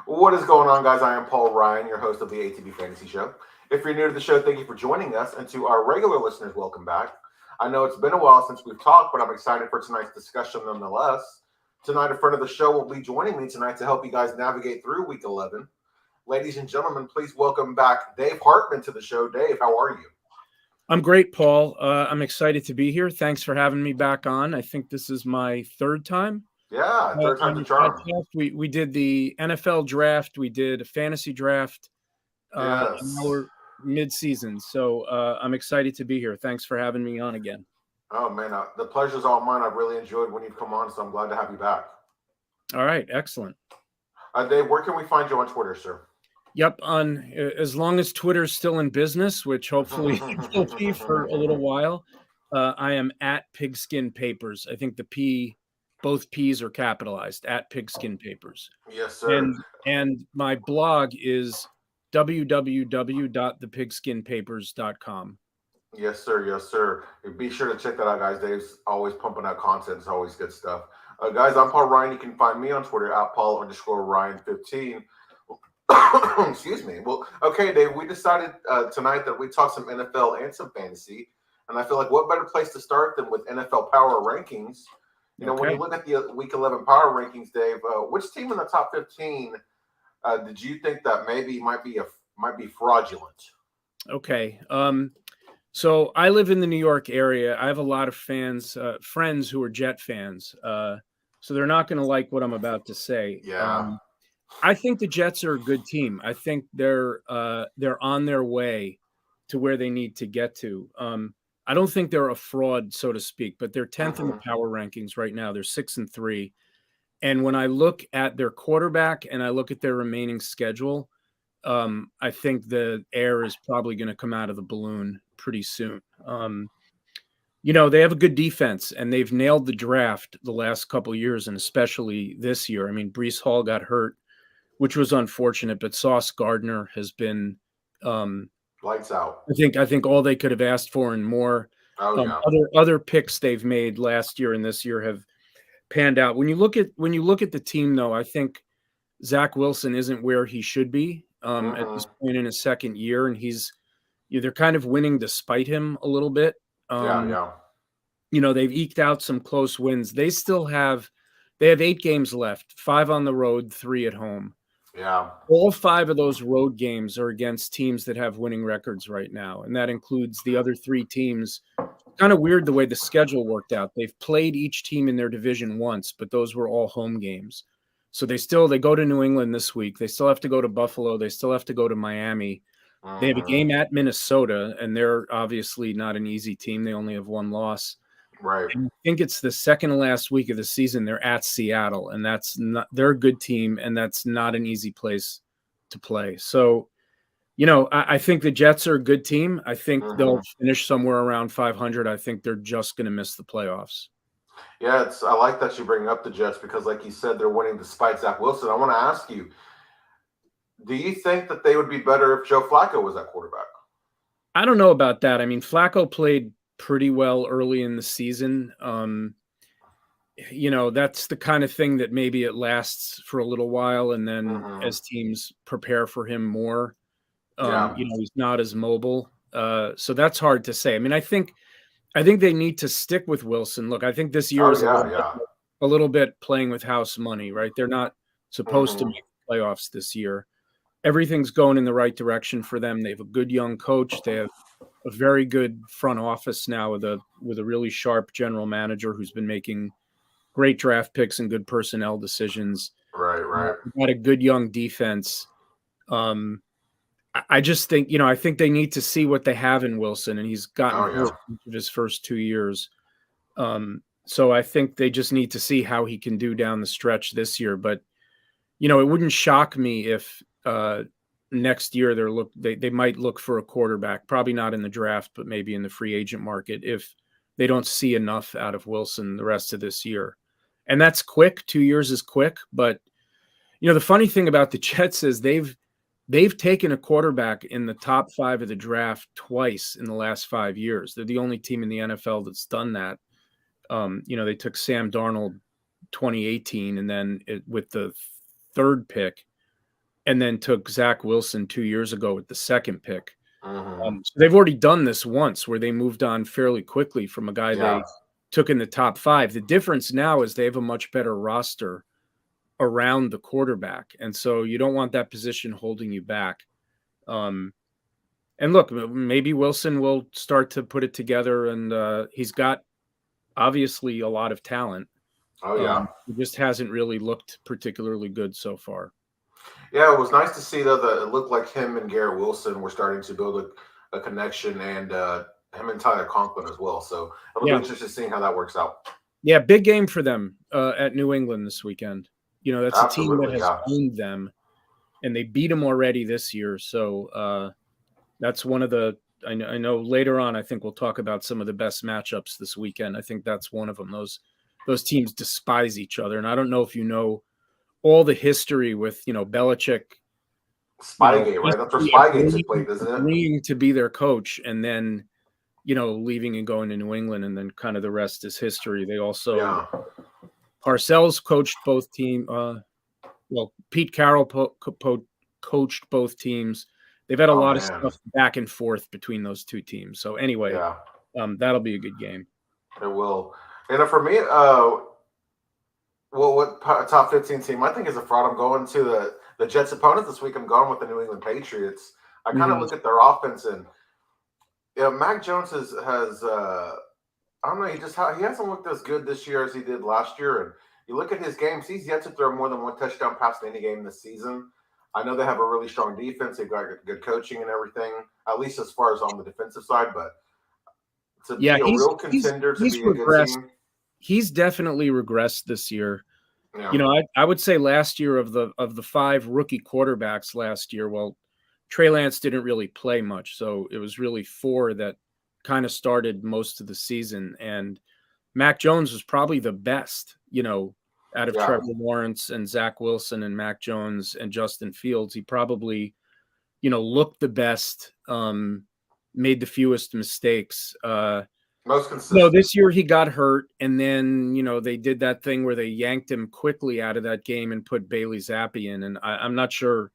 What is going on, guys? I am Paul Ryan, your host of the ATB Fantasy Show. If you're new to the show, thank you for joining us. And to our regular listeners, welcome back. I know it's been a while since we've talked, but I'm excited for tonight's discussion nonetheless. Tonight, a friend of the show will be joining me tonight to help you guys navigate through Week 11. Ladies and gentlemen, please welcome back Dave Hartman to the show. Dave, how are you? I'm great, Paul. I'm excited to be here. Thanks for having me back on. I think this is my third time Yeah, third on time's a your charm. podcast. We did the NFL draft. We did a fantasy draft. And now Yes. we're mid-season. So I'm excited to be here. Thanks for having me on again. Oh, man, the pleasure's all mine. I've really enjoyed when you've come on, so I'm glad to have you back. All right. Excellent. Dave, where can we find you on Twitter, sir? Yep. As long as Twitter's still in business, which hopefully it will be for a little while, I am at Pigskin Papers. I think both P's are capitalized, at Pigskin Papers. Yes, sir. And my blog is www.thepigskinpapers.com. Yes, sir. Yes, sir. Be sure to check that out, guys. Dave's always pumping out content. It's always good stuff. Guys, I'm Paul Ryan. You can find me on Twitter at Paul_Ryan15. Excuse me. Well, okay, Dave, we decided tonight that we talk some NFL and some fantasy. And I feel like what better place to start than with NFL power rankings? When you look at the Week 11 power rankings, Dave, which team in the top 15 did you think that maybe might be fraudulent? Okay. So I live in the New York area. I have a lot of friends who are Jet fans. So they're not going to like what I'm about to say. Yeah. I think the Jets are a good team. I think they're on their way to where they need to get to. I don't think they're a fraud, so to speak, but they're 10th in the power rankings right now. They're 6-3. And when I look at their quarterback and I look at their remaining schedule, I think the air is probably going to come out of the balloon pretty soon. They have a good defense and they've nailed the draft the last couple of years, and especially this year. I mean, Breece Hall got hurt, which was unfortunate, but Sauce Gardner has been lights out. I think all they could have asked for and more. Other picks they've made last year and this year have panned out. When you look at the team, though, I think Zach Wilson isn't where he should be at this point in his second year, and they're kind of winning despite him a little bit. They've eked out some close wins. They have 8 games left, 5 on the road, 3 at home. Yeah. All 5 of those road games are against teams that have winning records right now, and that includes the other 3 teams. Kind of weird the way the schedule worked out. They've played each team in their division once, but those were all home games. So they go to New England this week. They still have to go to Buffalo. They still have to go to Miami. They have a game at Minnesota, and they're obviously not an easy team. They only have 1 loss. Right. And I think it's the second to last week of the season. They're at Seattle, and they're a good team, and that's not an easy place to play. So, I think the Jets are a good team. I think they'll finish somewhere around 500. I think they're just going to miss the playoffs. Yeah, I like that you bring up the Jets because, like you said, they're winning despite Zach Wilson. I want to ask you, do you think that they would be better if Joe Flacco was at quarterback? I don't know about that. I mean, Flacco played pretty well early in the season. That's the kind of thing that maybe it lasts for a little while, and then as teams prepare for him more, he's not as mobile. So that's hard to say. I mean, I think they need to stick with Wilson. Look, I think this year is a little bit playing with house money, right? They're not supposed to make playoffs this year. Everything's going in the right direction for them. They have a good young coach. They have a very good front office now with a really sharp general manager who's been making great draft picks and good personnel decisions. Right. Got a good young defense. I just think, I think they need to see what they have in Wilson, and he's gotten hurt in his first 2 years. So I think they just need to see how he can do down the stretch this year. But, it wouldn't shock me if next year they might look for a quarterback, probably not in the draft, but maybe in the free agent market if they don't see enough out of Wilson the rest of this year. And that's quick. 2 years is quick. But, the funny thing about the Jets is they've taken a quarterback in the top 5 of the draft twice in the last 5 years. They're the only team in the NFL that's done that. They took Sam Darnold 2018, and then with the 3rd pick, and then took Zach Wilson 2 years ago with the second pick. Mm-hmm. So they've already done this once where they moved on fairly quickly from a guy they took in the top 5. The difference now is they have a much better roster around the quarterback. And so you don't want that position holding you back. And look, maybe Wilson will start to put it together, and he's got obviously a lot of talent. Oh, yeah. He just hasn't really looked particularly good so far. Yeah, it was nice to see, though, that it looked like him and Garrett Wilson were starting to build a connection, and him and Tyler Conklin as well. So it'll be interesting seeing how that works out. Yeah, big game for them at New England this weekend. You know, that's Absolutely, a team that has owned them, and they beat them already this year. So that's one of the – I know later on I think we'll talk about some of the best matchups this weekend. I think that's one of them. Those teams despise each other, and I don't know if you know all the history with, Belichick. Spygate, right? That's where Spygate took place, isn't it? Agreeing to be their coach and then, leaving and going to New England, and then kind of the rest is history. They also Parcells coached both teams. Pete Carroll coached both teams. They've had a lot of stuff back and forth between those two teams. So anyway, that'll be a good game. It will. And for me, what top 15 team I think is a fraud? I'm going to the Jets opponent this week. I'm going with the New England Patriots. I kind of look at their offense, and Mac Jones has I don't know, he hasn't looked as good this year as he did last year. And you look at his games, he's yet to throw more than one touchdown pass in any game this season. I know they have a really strong defense. They've got good coaching and everything, at least as far as on the defensive side. But to be a real contender, to be a good team. He's definitely regressed this year. Yeah. I would say last year of the 5 rookie quarterbacks last year, well, Trey Lance didn't really play much. So it was really 4 that kind of started most of the season. And Mac Jones was probably the best, out of Trevor Lawrence and Zach Wilson and Mac Jones and Justin Fields. He probably, looked the best, made the fewest mistakes. Most consistent. This year he got hurt, and then, they did that thing where they yanked him quickly out of that game and put Bailey Zappi in. And I'm not sure,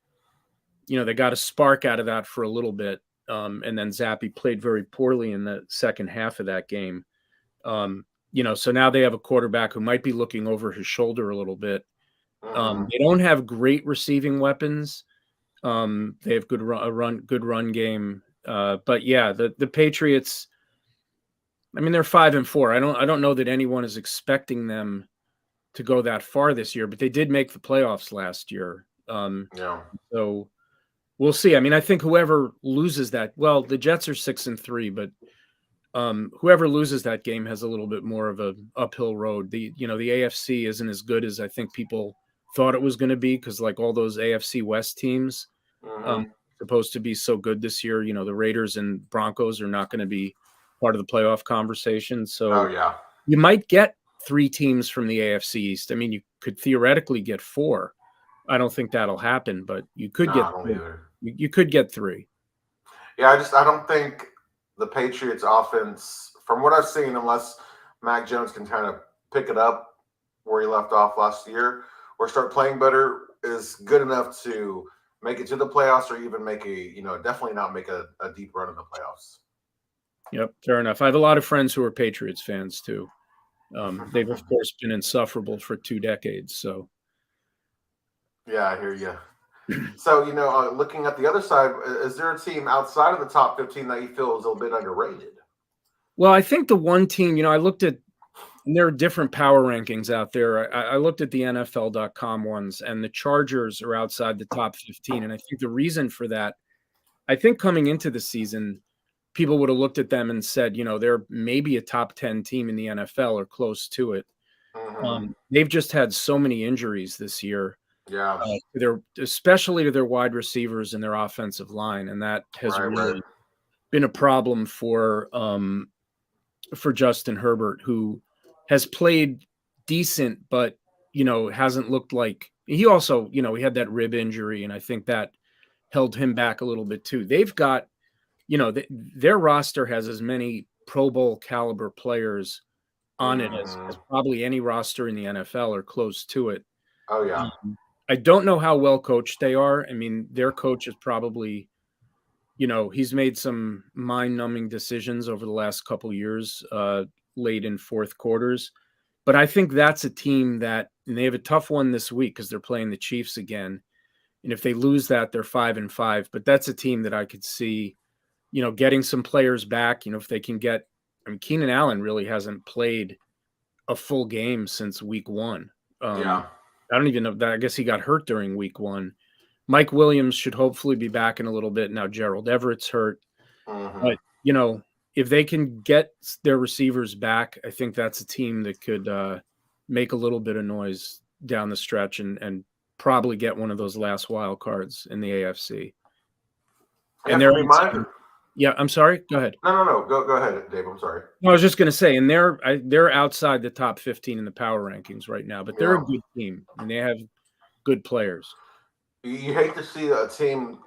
they got a spark out of that for a little bit. And then Zappi played very poorly in the second half of that game. So now they have a quarterback who might be looking over his shoulder a little bit. They don't have great receiving weapons. They have good run game. But yeah, the Patriots, I mean, they're 5-4. I don't know that anyone is expecting them to go that far this year, but they did make the playoffs last year. So we'll see. I mean, I think whoever loses that, well, the Jets are 6-3, but whoever loses that game has a little bit more of an uphill road. The AFC isn't as good as I think people thought it was going to be, because like all those AFC West teams supposed to be so good this year. The Raiders and Broncos are not going to be part of the playoff conversation. So you might get 3 teams from the AFC East. I mean, you could theoretically get 4. I don't think that'll happen, but you could you could get 3. Yeah, I don't think the Patriots offense, from what I've seen, unless Mac Jones can kind of pick it up where he left off last year or start playing better, is good enough to make it to the playoffs, or even make definitely not make a deep run in the playoffs. Yep, fair enough. I have a lot of friends who are Patriots fans too. They've of course been insufferable for 2 decades. So yeah, I hear you. So, looking at the other side, is there a team outside of the top 15 that you feel is a little bit underrated? Well, I think the one team, I looked at, and there are different power rankings out there. I looked at the NFL.com ones, and the Chargers are outside the top 15. And I think the reason for that, I think coming into the season, people would have looked at them and said, they're maybe a top 10 team in the NFL or close to it. They've just had so many injuries this year. Yeah, especially to their wide receivers and their offensive line, and that has really been a problem for Justin Herbert, who has played decent, but hasn't looked like he also he had that rib injury, and I think that held him back a little bit too. They've got their roster has as many Pro Bowl caliber players on it as probably any roster in the NFL or close to it. Oh yeah. I don't know how well coached they are. I mean, their coach is probably, he's made some mind-numbing decisions over the last couple of years, late in fourth quarters. But I think that's a team and they have a tough one this week because they're playing the Chiefs again. And if they lose that, they're 5-5. But that's a team that I could see, getting some players back. If they can get, Keenan Allen really hasn't played a full game since week 1. Yeah. I don't even know that. I guess he got hurt during week 1. Mike Williams should hopefully be back in a little bit. Now Gerald Everett's hurt. But, if they can get their receivers back, I think that's a team that could make a little bit of noise down the stretch and probably get one of those last wild cards in the AFC. And yeah, I'm sorry. Go ahead. No. Go ahead, Dave. I'm sorry. No, I was just going to say, and they're outside the top 15 in the power rankings right now, but they're a good team and they have good players. You hate to see a team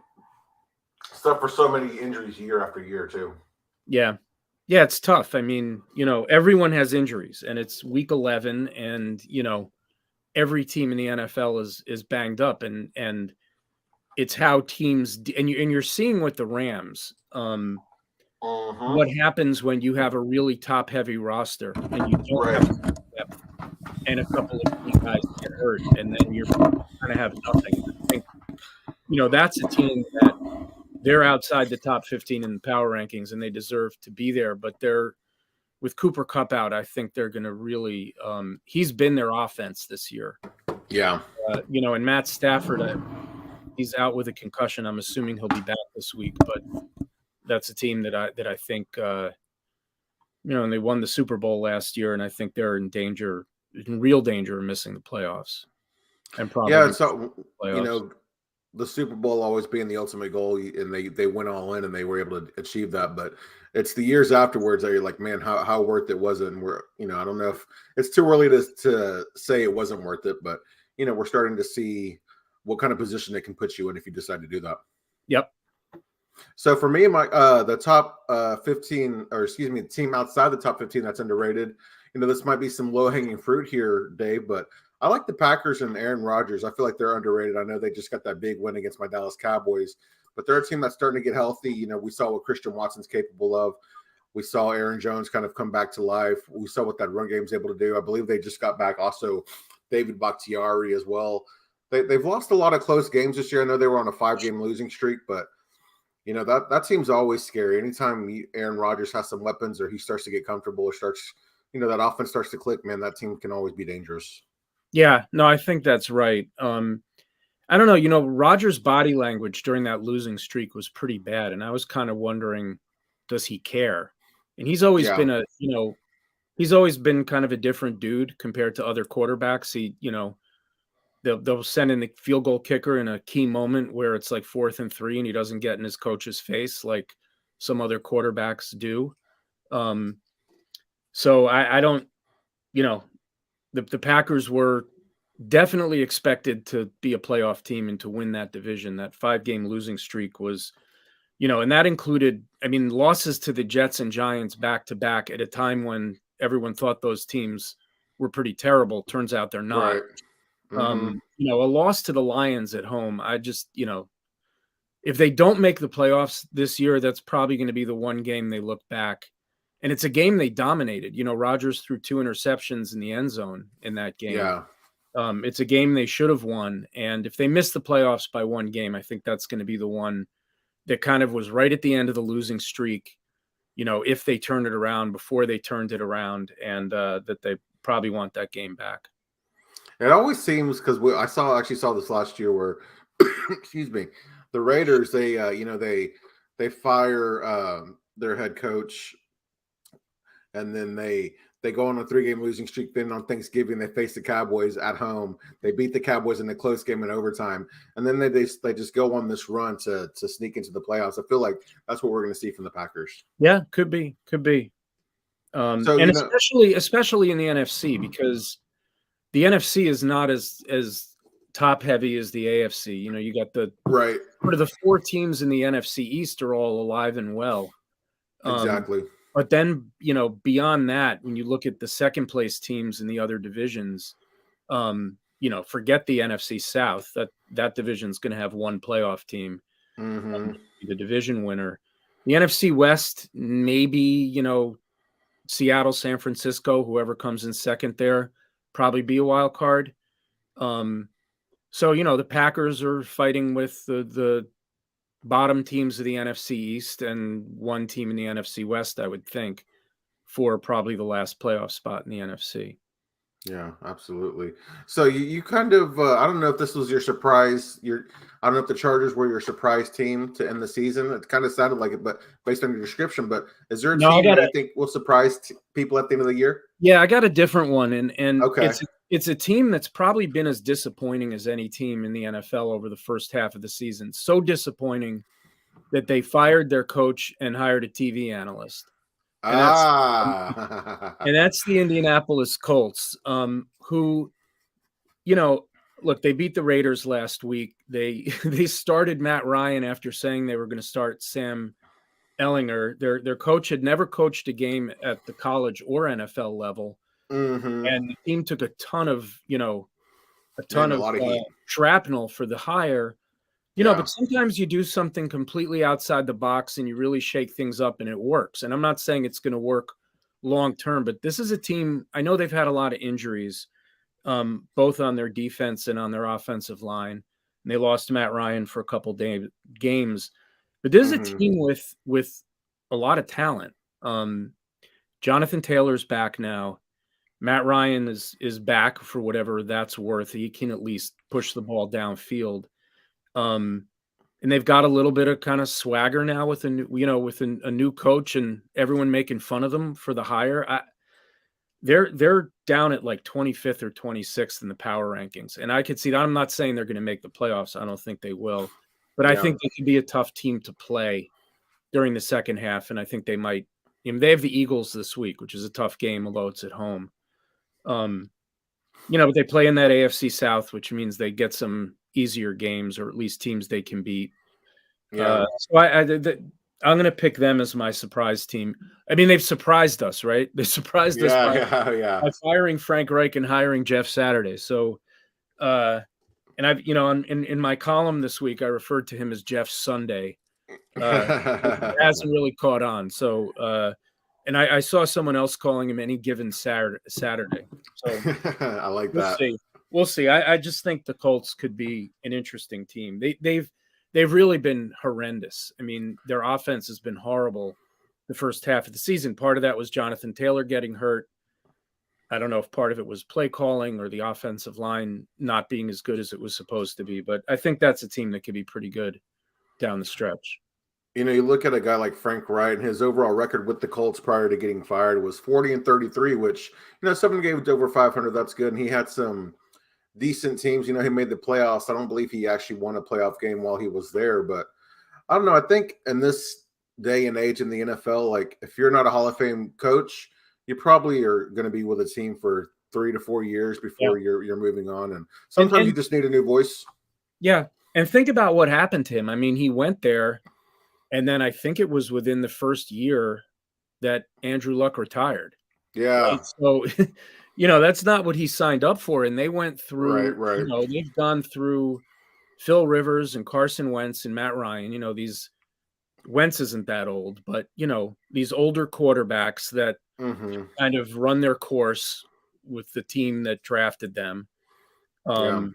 suffer so many injuries year after year, too. Yeah, it's tough. I mean, everyone has injuries, and it's week 11, and every team in the NFL is banged up, and it's how teams and you're seeing with the Rams. What happens when you have a really top-heavy roster and you don't have depth, and a couple of key guys get hurt, and then you're kind of have nothing. I think that's a team that they're outside the top 15 in the power rankings, and they deserve to be there. But with Cooper Kupp out, I think they're going to really. He's been their offense this year. Yeah. And Matt Stafford, he's out with a concussion. I'm assuming he'll be back this week, but that's a team that I think, and they won the Super Bowl last year, and I think they're in real danger of missing the playoffs. And probably, so the Super Bowl always being the ultimate goal, and they went all in and they were able to achieve that. But it's the years afterwards that you're like, man, how worth it was it? And we're, I don't know if it's too early to say it wasn't worth it, but we're starting to see what kind of position they can put you in if you decide to do that. Yep. So for me, the top 15, or excuse me, the team outside the top 15 that's underrated. This might be some low-hanging fruit here, Dave, but I like the Packers and Aaron Rodgers. I feel like they're underrated. I know they just got that big win against my Dallas Cowboys, but they're a team that's starting to get healthy. We saw what Christian Watson's capable of. We saw Aaron Jones kind of come back to life. We saw what that run game is able to do. I believe they just got back also David Bakhtiari as well. They've lost a lot of close games this year. I know they were on a 5-game losing streak, but that team's always scary. Anytime Aaron Rodgers has some weapons or he starts to get comfortable or starts, that offense starts to click, man, that team can always be dangerous. Yeah, no, I think that's right. I don't know, Rodgers' body language during that losing streak was pretty bad, and I was kind of wondering, does he care? And he's always been he's always been kind of a different dude compared to other quarterbacks. They'll send in the field goal kicker in a key moment where it's like 4th and 3 and he doesn't get in his coach's face like some other quarterbacks do. So I don't, the Packers were definitely expected to be a playoff team and to win that division. That 5-game losing streak was, and that included, losses to the Jets and Giants back to back at a time when everyone thought those teams were pretty terrible. Turns out they're not. Right. Mm-hmm. A loss to the Lions at home. I just, if they don't make the playoffs this year, that's probably going to be the one game they look back. And it's a game they dominated. Rodgers threw 2 interceptions in the end zone in that game. Yeah. It's a game they should have won. And if they miss the playoffs by one game, I think that's going to be the one that kind of was right at the end of the losing streak. If they turned it around before they turned it around, and that they probably want that game back. It always seems, because I actually saw this last year where, excuse me, the Raiders, they fire their head coach, and then they go on a 3-game losing streak. Then on Thanksgiving, they face the Cowboys at home. They beat the Cowboys in a close game in overtime, and then they just go on this run to sneak into the playoffs. I feel like that's what we're going to see from the Packers. Yeah, could be. And especially in the NFC, because the NFC is not as top heavy as the AFC. You got the sort of the 4 teams in the NFC East are all alive and well. Exactly. But then, beyond that, when you look at the second place teams in the other divisions, forget the NFC South. That division is going to have one playoff team, the division winner. The NFC West, maybe, Seattle, San Francisco, whoever comes in second there, probably be a wild card. So, the Packers are fighting with the bottom teams of the NFC East and one team in the NFC West, I would think, for probably the last playoff spot in the NFC. Yeah, absolutely. So you kind of I don't know if this was your surprise. I don't know if the Chargers were your surprise team to end the season. It kind of sounded like it, but based on your description. But is there a team that you think will surprise people at the end of the year? Yeah, I got a different one, and okay. It's a team that's probably been as disappointing as any team in the NFL over the first half of the season. So disappointing that they fired their coach and hired a TV analyst. And that's the Indianapolis Colts, who, look, they beat the Raiders last week. They started Matt Ryan after saying they were going to start Sam Ehlinger. Their coach had never coached a game at the college or NFL level. And the team took a ton of shrapnel for the hire. But sometimes you do something completely outside the box and you really shake things up and it works. And I'm not saying it's going to work long term, but this is a team, I know they've had a lot of injuries, both on their defense and on their offensive line. And they lost Matt Ryan for a couple games. But this is a team with a lot of talent. Jonathan Taylor's back now. Matt Ryan is back for whatever that's worth. He can at least push the ball downfield. And they've got a little bit of kind of swagger now with a new coach and everyone making fun of them for the hire. They're down at like 25th or 26th in the power rankings. And I could see that. I'm not saying they're going to make the playoffs. I don't think they will, but I think they could be a tough team to play during the second half. And I think they might, they have the Eagles this week, which is a tough game, although it's at home. But they play in that AFC South, which means they get some easier games, or at least teams they can beat. So I'm going to pick them as my surprise team. I mean, they've surprised us, right? They surprised us by firing Frank Reich and hiring Jeff Saturday. So, and I've, in my column this week, I referred to him as Jeff Sunday. It hasn't really caught on. So, and I saw someone else calling him any given Saturday. So I like that. We'll see. I just think the Colts could be an interesting team. They've really been horrendous. I mean, their offense has been horrible the first half of the season. Part of that was Jonathan Taylor getting hurt. I don't know if part of it was play calling or the offensive line not being as good as it was supposed to be, but I think that's a team that could be pretty good down the stretch. You look at a guy like Frank Reich, and his overall record with the Colts prior to getting fired was 40-33, which, 7 games over 500, that's good. And he had some decent teams. He made the playoffs. I don't believe he actually won a playoff game while he was there, but I don't know. I think in this day and age in the NFL, like if you're not a Hall of Fame coach, you probably are going to be with a team for 3 to 4 years before you're moving on. And sometimes you just need a new voice. Yeah. And think about what happened to him. I mean, he went there, and then I think it was within the first year that Andrew Luck retired. Yeah. Right? So, that's not what he signed up for. And they went through, right. They've gone through Phil Rivers and Carson Wentz and Matt Ryan. These Wentz isn't that old, but, these older quarterbacks that kind of run their course with the team that drafted them. And,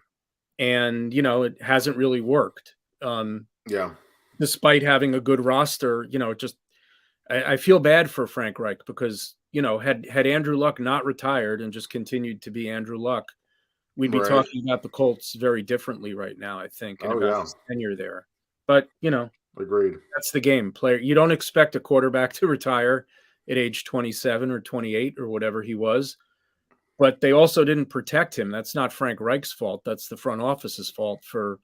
it hasn't really worked. Despite having a good roster, I feel bad for Frank Reich because, had Andrew Luck not retired and just continued to be Andrew Luck, we'd be talking about the Colts very differently right now, I think, and about his tenure there. But, agreed. That's the game. You don't expect a quarterback to retire at age 27 or 28 or whatever he was, but they also didn't protect him. That's not Frank Reich's fault. That's the front office's fault for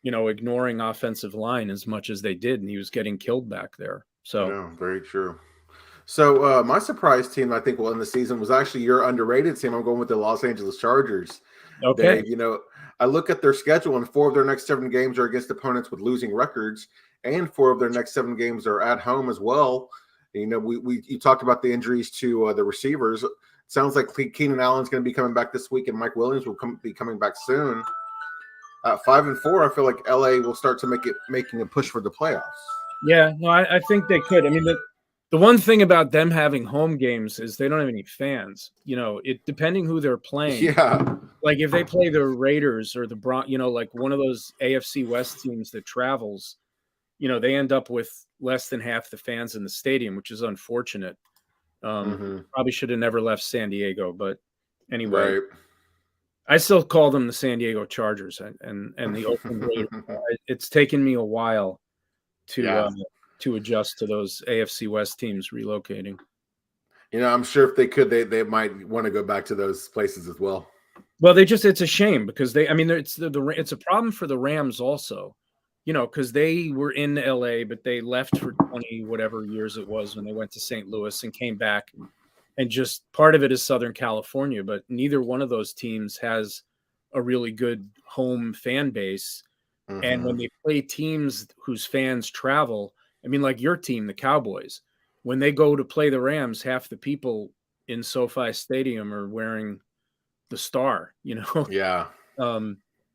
ignoring offensive line as much as they did, and he was getting killed back there. So, very true. So, my surprise team, I think, will end the season was actually your underrated team. I'm going with the Los Angeles Chargers. Okay. I look at their schedule, and 4 of their next 7 games are against opponents with losing records, and 4 of their next 7 games are at home as well. You talked about the injuries to the receivers. Sounds like Keenan Allen's going to be coming back this week, and Mike Williams will be coming back soon. At 5-4, I feel like LA will start to making a push for the playoffs. Yeah, no, I think they could. I mean, the one thing about them having home games is they don't have any fans. It depending who they're playing. Yeah. Like if they play the Raiders or the like one of those AFC West teams that travels, they end up with less than half the fans in the stadium, which is unfortunate. Probably should have never left San Diego, but anyway. Right. I still call them the San Diego Chargers and the Oakland Raiders. It's taken me a while to adjust to those AFC West teams relocating. I'm sure if they could, they might want to go back to those places as well. Well, it's a shame because it's a problem for the Rams also, because they were in LA, but they left for 20 whatever years it was when they went to St. Louis and came back. And just part of it is Southern California, but neither one of those teams has a really good home fan base. And when they play teams whose fans travel, I mean, like your team, the Cowboys, when they go to play the Rams, half the people in SoFi Stadium are wearing the star, Yeah.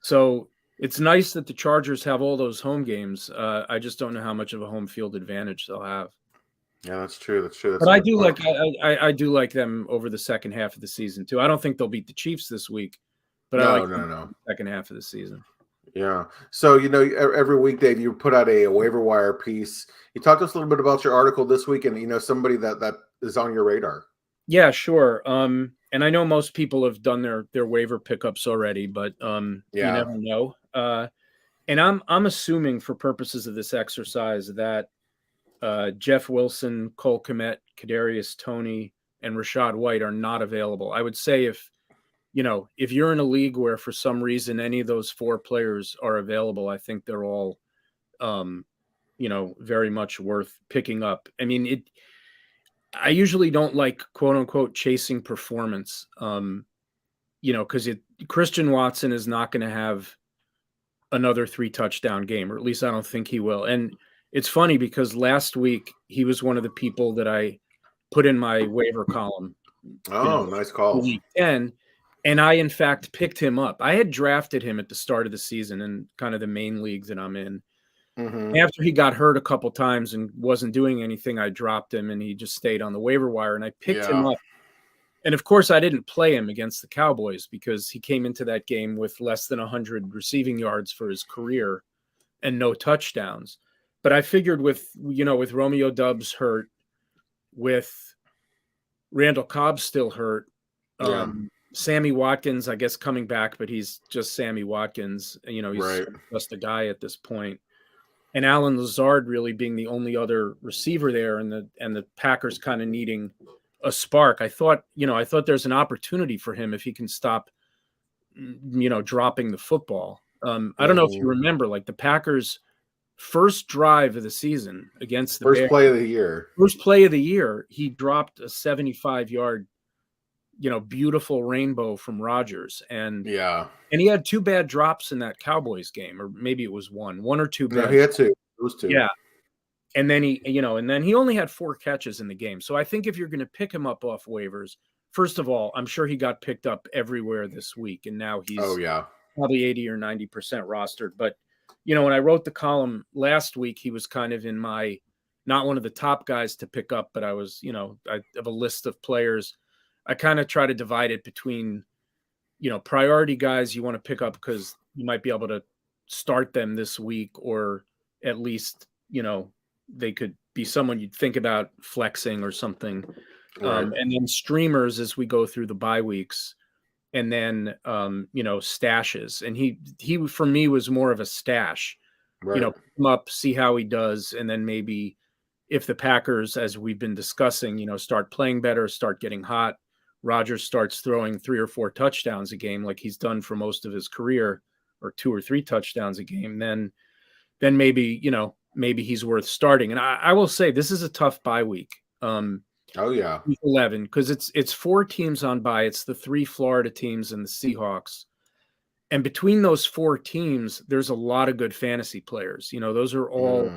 So it's nice that the Chargers have all those home games. I just don't know how much of a home field advantage they'll have. Yeah, that's true. That's true. But I do like them over the second half of the season too. I don't think they'll beat the Chiefs this week, but I like the second half of the season. Yeah. So, every week, Dave, you put out a waiver wire piece. You talked to us a little bit about your article this week and, somebody that is on your radar. Yeah, sure. And I know most people have done their waiver pickups already, but you never know. And I'm assuming for purposes of this exercise that Jeff Wilson, Cole Kmet, Kadarius Toney, and Rachaad White are not available. I would say if you're in a league where for some reason any of those four players are available, I think they're all, very much worth picking up. I mean, I usually don't like quote unquote chasing performance, because Christian Watson is not going to have another 3 touchdown game, or at least I don't think he will. And it's funny because last week he was one of the people that I put in my waiver column. Nice call. Week 10. And I, in fact, picked him up. I had drafted him at the start of the season in kind of the main league that I'm in. After he got hurt a couple times and wasn't doing anything, I dropped him and he just stayed on the waiver wire. And I picked him up. And, of course, I didn't play him against the Cowboys because he came into that game with less than 100 receiving yards for his career and no touchdowns. But I figured with Romeo Doubs hurt, with Randall Cobb still hurt, Sammy Watkins, I guess, coming back, but he's just Sammy Watkins. He's just a guy at this point. And Alan Lazard really being the only other receiver there, and the Packers kind of needing a spark. I thought there's an opportunity for him if he can stop, dropping the football. I don't know if you remember, like the Packers' first drive of the season against the First play of the year, he dropped a 75-yard, beautiful rainbow from Rodgers. And he had 2 bad drops in that Cowboys game, or maybe it was one or two bad. No, he had 2. It was 2. Yeah. And then he only had 4 catches in the game. So I think if you're going to pick him up off waivers, first of all, I'm sure he got picked up everywhere this week, and now he's probably 80 or 90% rostered. But when I wrote the column last week, he was kind of in my, not one of the top guys to pick up, but I was, I have a list of players. I kind of try to divide it between, priority guys you want to pick up because you might be able to start them this week, or at least, they could be someone you'd think about flexing or something. Right. And then streamers as we go through the bye weeks, and then, stashes. And he, for me, was more of a stash, pick him up, see how he does. And then maybe if the Packers, as we've been discussing, start playing better, start getting hot, Rodgers starts throwing 3 or 4 touchdowns a game, like he's done for most of his career, or 2 or 3 touchdowns a game, then maybe, maybe he's worth starting. And I will say this is a tough bye week. 11, because it's 4 teams on bye. It's the 3 Florida teams and the Seahawks. And between those 4 teams, there's a lot of good fantasy players. Those are all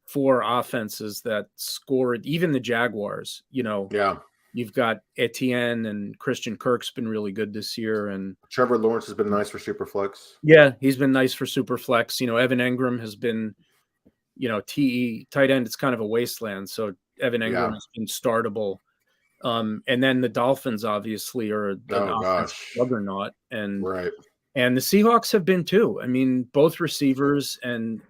4 offenses that scored, even the Jaguars, You've got Etienne, and Christian Kirk's been really good this year, and Trevor Lawrence has been nice for Superflex. Yeah, he's been nice for Superflex. Evan Engram has been, TE tight end. It's kind of a wasteland. So Evan Engram has been startable. And then the Dolphins obviously are an offensive juggernaut, and the Seahawks have been too. I mean, both receivers and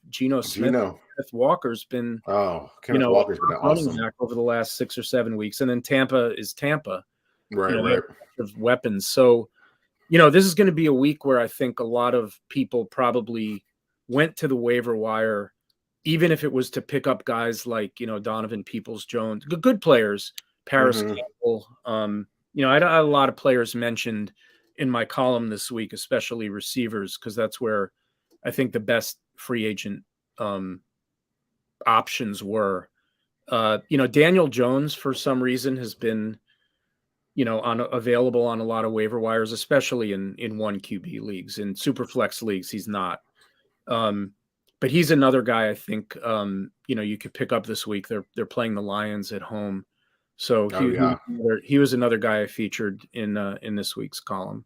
Geno Smith, Kenneth Walker's been Walker's been running awesome back over the last 6 or 7 weeks, and then Tampa is Tampa, right. Of weapons. So this is going to be a week where I think a lot of people probably went to the waiver wire, even if it was to pick up guys like Donovan Peoples-Jones, good players. Paris Campbell. I had a lot of players mentioned in my column this week, especially receivers, because that's where I think the best free agent options were. Daniel Jones, for some reason, has been, available on a lot of waiver wires, especially in one QB leagues. In Superflex leagues, he's not. But he's another guy I think, you could pick up this week. They're playing the Lions at home. So he was another guy I featured in this week's column.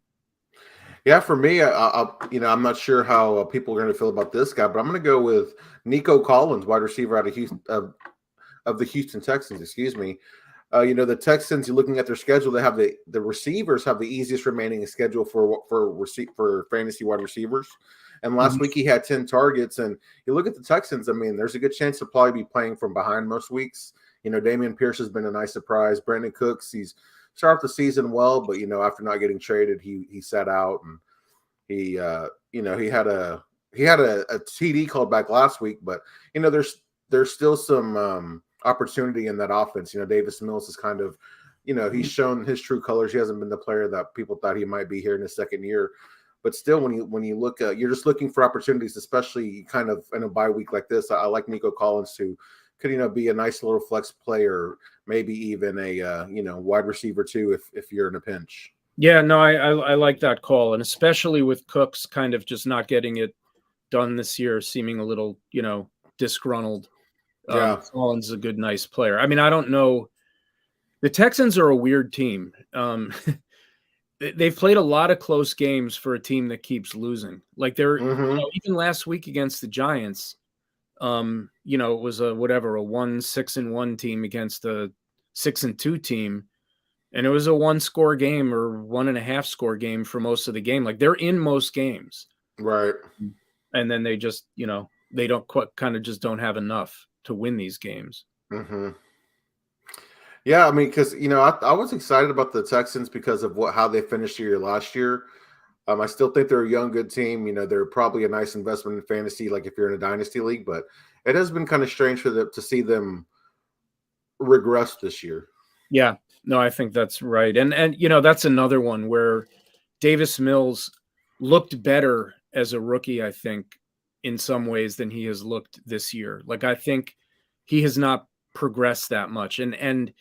Yeah, for me, I'm not sure how people are going to feel about this guy, but I'm going to go with Nico Collins, wide receiver out of Houston, of the Houston Texans. Excuse me. The Texans, you're looking at their schedule. They have the receivers have the easiest remaining schedule for fantasy wide receivers. And last week he had 10 targets. And you look at the Texans. I mean, there's a good chance he'll probably be playing from behind most weeks. Dameon Pierce has been a nice surprise. Brandon Cooks, he's started the season well, but after not getting traded, he sat out, and he had a TD called back last week, but there's still some opportunity in that offense. Davis Mills is kind of, he's shown his true colors. He hasn't been the player that people thought he might be here in his second year, but still, when you look at, you're just looking for opportunities, especially kind of in a bye week like this. I like Nico Collins to could be a nice little flex player, maybe even a wide receiver too if you're in a pinch. Yeah, no, I like that call, and especially with Cooks kind of just not getting it done this year, seeming a little disgruntled. Collins is a good, nice player. I mean, I don't know. The Texans are a weird team. They've played a lot of close games for a team that keeps losing. Like they're even last week against the Giants. It was a 1-6-1 team against a 6-2 team, and it was a 1-score game or 1.5 score game for most of the game. Like they're in most games, right? And then they just, they don't just don't have enough to win these games. Yeah, I mean, because I was excited about the Texans because of how they finished the year last year. I still think they're a young, good team. They're probably a nice investment in fantasy, like if you're in a dynasty league. But it has been kind of strange for them to see them regress this year. Yeah, no, I think that's right. And that's another one where Davis Mills looked better as a rookie, I think, in some ways than he has looked this year. Like I think he has not progressed that much. And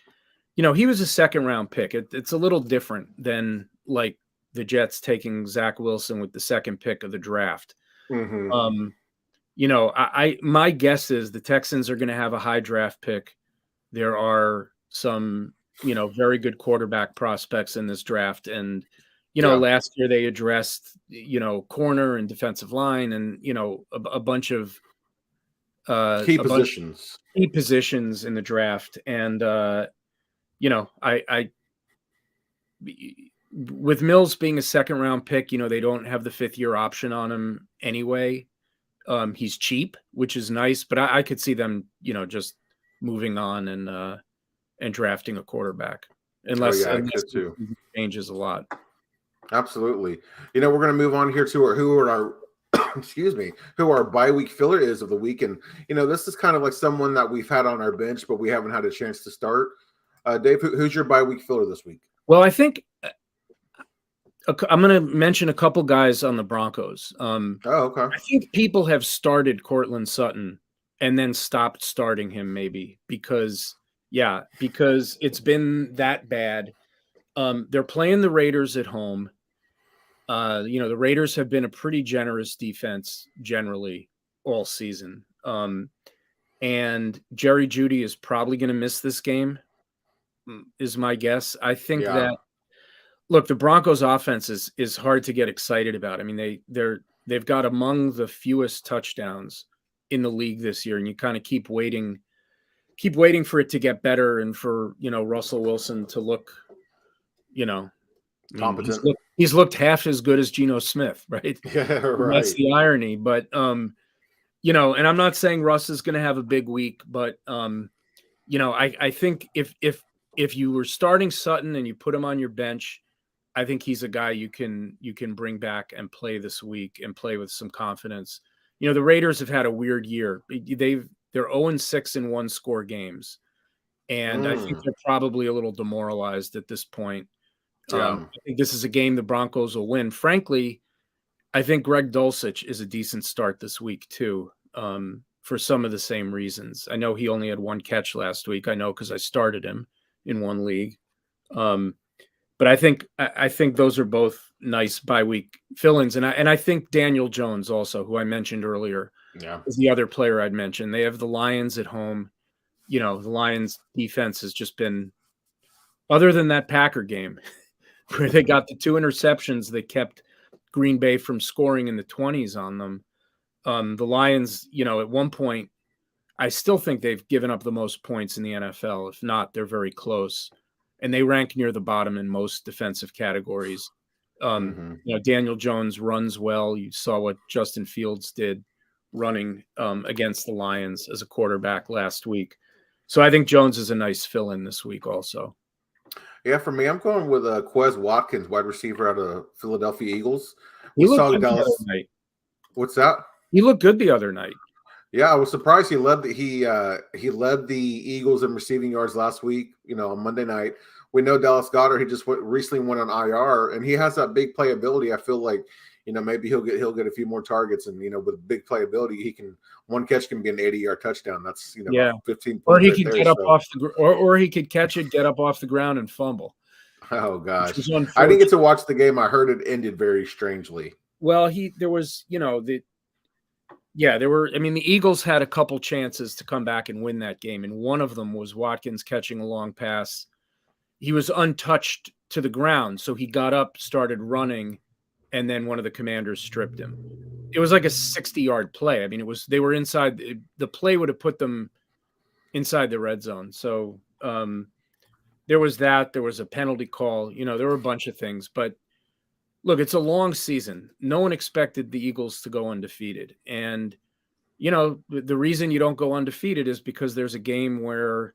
he was a second-round pick. It's a little different than like the Jets taking Zach Wilson with the second pick of the draft. My guess is the Texans are going to have a high draft pick. There are some, very good quarterback prospects in this draft. And, last year they addressed, corner and defensive line and, a bunch of key positions in the draft. And, with Mills being a second-round pick, they don't have the 5th-year option on him anyway. He's cheap, which is nice, but I could see them, just moving on and drafting a quarterback unless it changes a lot. Absolutely. We're going to move on here to who are our who our bye week filler is of the week, and this is kind of like someone that we've had on our bench, but we haven't had a chance to start. Dave, who's your bye week filler this week? Well, I think I'm going to mention a couple guys on the Broncos. Okay. I think people have started Cortland Sutton and then stopped starting him maybe because it's been that bad. They're playing the Raiders at home. The Raiders have been a pretty generous defense generally all season. And Jerry Jeudy is probably going to miss this game. is my guess. I think that look, the Broncos offense is hard to get excited about. I mean, they've got among the fewest touchdowns in the league this year, and you kind of keep waiting for it to get better and for, Russell Wilson to look, competent. He's looked half as good as Geno Smith, right? Yeah, right. That's the irony. But and I'm not saying Russ is going to have a big week, but I think if you were starting Sutton and you put him on your bench, I think he's a guy you can bring back and play this week and play with some confidence. The Raiders have had a weird year. They're 0-6 in one-score games, and I think they're probably a little demoralized at this point. I think this is a game the Broncos will win. Frankly, I think Greg Dulcich is a decent start this week too, for some of the same reasons. I know he only had one catch last week. I know because I started him in one league. But I think those are both nice bye-week fill-ins, and I think Daniel Jones also, who I mentioned earlier, is the other player I'd mention. They have the Lions at home. The Lions defense has just been, other than that Packer game, where they got the 2 interceptions that kept Green Bay from scoring in the 20s on them. The Lions, at one point, I still think they've given up the most points in the NFL. If not, they're very close. And they rank near the bottom in most defensive categories. Daniel Jones runs well. You saw what Justin Fields did running against the Lions as a quarterback last week. So I think Jones is a nice fill-in this week also. Yeah, for me, I'm going with Quez Watkins, wide receiver out of Philadelphia Eagles. He looked good the other night. What's that? He looked good the other night. Yeah, I was surprised he led the Eagles in receiving yards last week. On Monday night, we know Dallas Goedert. He just recently went on IR, and he has that big playability. I feel like maybe he'll get a few more targets, and with big playability, one catch can be an 80-yard touchdown. That's 15 points. Or he could get up off or he could catch it, get up off the ground, and fumble. Oh gosh, I didn't get to watch the game. I heard it ended very strangely. Well, there was there were. I mean, the Eagles had a couple chances to come back and win that game, and one of them was Watkins catching a long pass. He was untouched to the ground, so he got up, started running, and then one of the Commanders stripped him. It was like a 60-yard play. I mean, they were inside. The play would have put them inside the red zone. So there was that. There was a penalty call. There were a bunch of things, but. Look, it's a long season. No one expected the Eagles to go undefeated. And, the reason you don't go undefeated is because there's a game where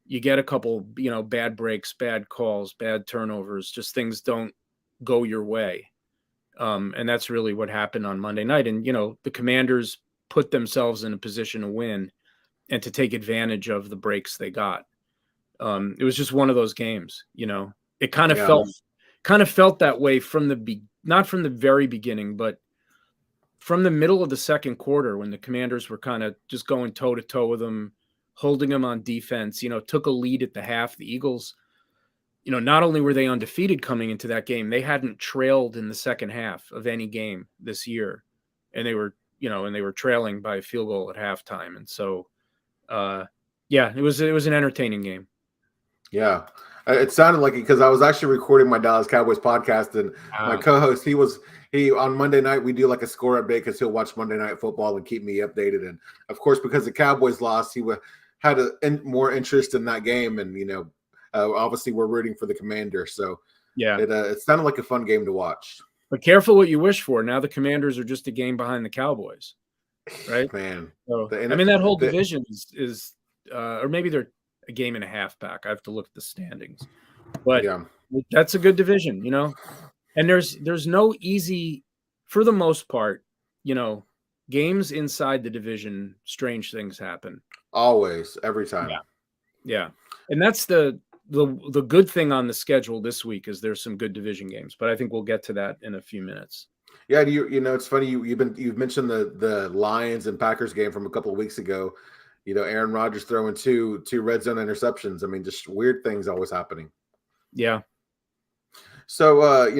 you get a couple, bad breaks, bad calls, bad turnovers, just things don't go your way. And that's really what happened on Monday night. And, the Commanders put themselves in a position to win and to take advantage of the breaks they got. It was just one of those games, it kind of felt that way not from the very beginning, but from the middle of the second quarter when the Commanders were kind of just going toe-to-toe with them, holding them on defense, took a lead at the half. The Eagles, not only were they undefeated coming into that game, they hadn't trailed in the second half of any game this year. And they were, trailing by a field goal at halftime. And so, it was an entertaining game. Yeah. It sounded like it because I was actually recording my Dallas Cowboys podcast, and my co-host, he on Monday night, we do like a score update because he'll watch Monday Night Football and keep me updated. And of course, because the Cowboys lost, he had more interest in that game. And, obviously we're rooting for the Commanders. So it sounded like a fun game to watch. But careful what you wish for. Now the Commanders are just a game behind the Cowboys, right? Man. So, that whole division is or maybe they're a game and a half back. I have to look at the standings, but that's a good division, and there's no easy, for the most part, games inside the division, strange things happen. Always, every time. Yeah. And that's the good thing on the schedule this week is there's some good division games, but I think we'll get to that in a few minutes. Yeah. It's funny. You've mentioned the Lions and Packers game from a couple of weeks ago. Aaron Rodgers throwing two red zone interceptions. I mean, just weird things always happening. Yeah. So,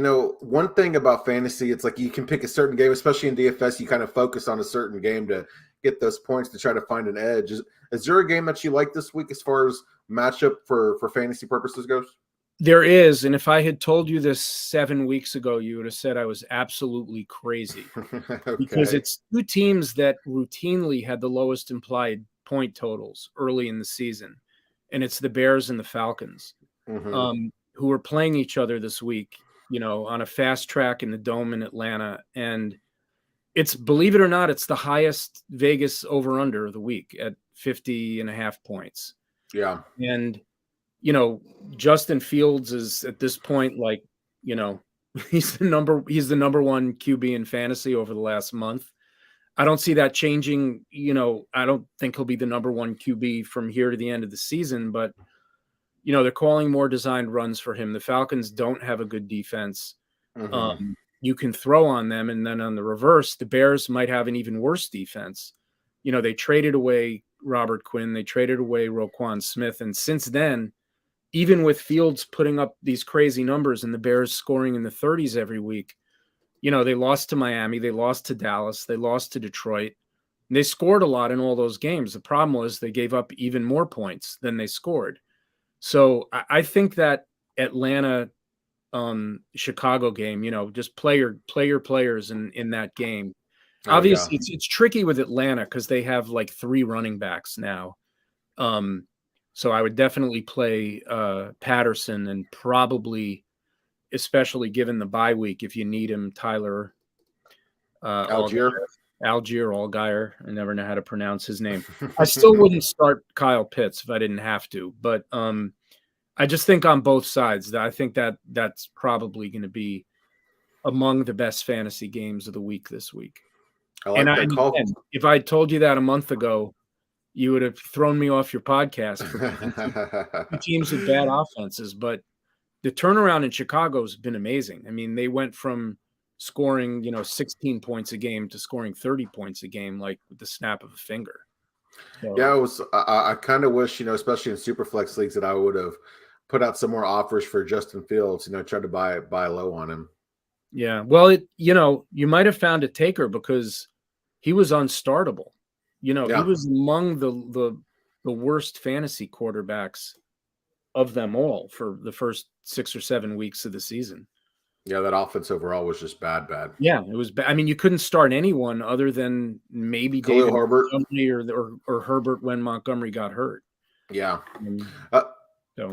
one thing about fantasy, it's like you can pick a certain game, especially in DFS, you kind of focus on a certain game to get those points to try to find an edge. Is there a game that you like this week as far as matchup for fantasy purposes goes? There is, and if I had told you this 7 weeks ago, you would have said I was absolutely crazy. Okay. Because it's two teams that routinely had the lowest implied point totals early in the season, and it's the Bears and the Falcons, who are playing each other this week, on a fast track in the Dome in Atlanta. And it's, believe it or not, it's the highest Vegas over-under of the week at 50.5 points. Yeah. And Justin Fields is at this point, like, he's the number one QB in fantasy over the last month. I don't see that changing. I don't think he'll be the number one QB from here to the end of the season, but they're calling more designed runs for him. The Falcons don't have a good defense. You can throw on them, and then on the reverse, the Bears might have an even worse defense. They traded away Robert Quinn, they traded away Roquan Smith, and since then, even with Fields putting up these crazy numbers and the Bears scoring in the 30s every week, they lost to Miami, they lost to Dallas, they lost to Detroit, and they scored a lot in all those games. The problem was they gave up even more points than they scored. So I think that Atlanta, Chicago game, just play your players in that game. Obviously, it's tricky with Atlanta because they have like 3 running backs now. So I would definitely play Patterson, and probably, especially given the bye week, if you need him, Tyler Allgeier. I never know how to pronounce his name. I still wouldn't start Kyle Pitts if I didn't have to, but I just think on both sides, I think that's probably going to be among the best fantasy games of the week this week. I like that call. And if I told you that a month ago, you would have thrown me off your podcast for teams with bad offenses. But the turnaround in Chicago has been amazing. I mean, they went from scoring, 16 points a game to scoring 30 points a game, like with the snap of a finger. So, yeah, I kind of wish, especially in Superflex leagues, that I would have put out some more offers for Justin Fields, tried to buy low on him. Yeah. Well, you might have found a taker because he was unstartable. He was among the worst fantasy quarterbacks of them all for the first 6 or 7 weeks of the season. Yeah, that offense overall was just bad. Yeah, it was bad. I mean, you couldn't start anyone other than maybe Khalil Herbert or Herbert when Montgomery got hurt. Yeah.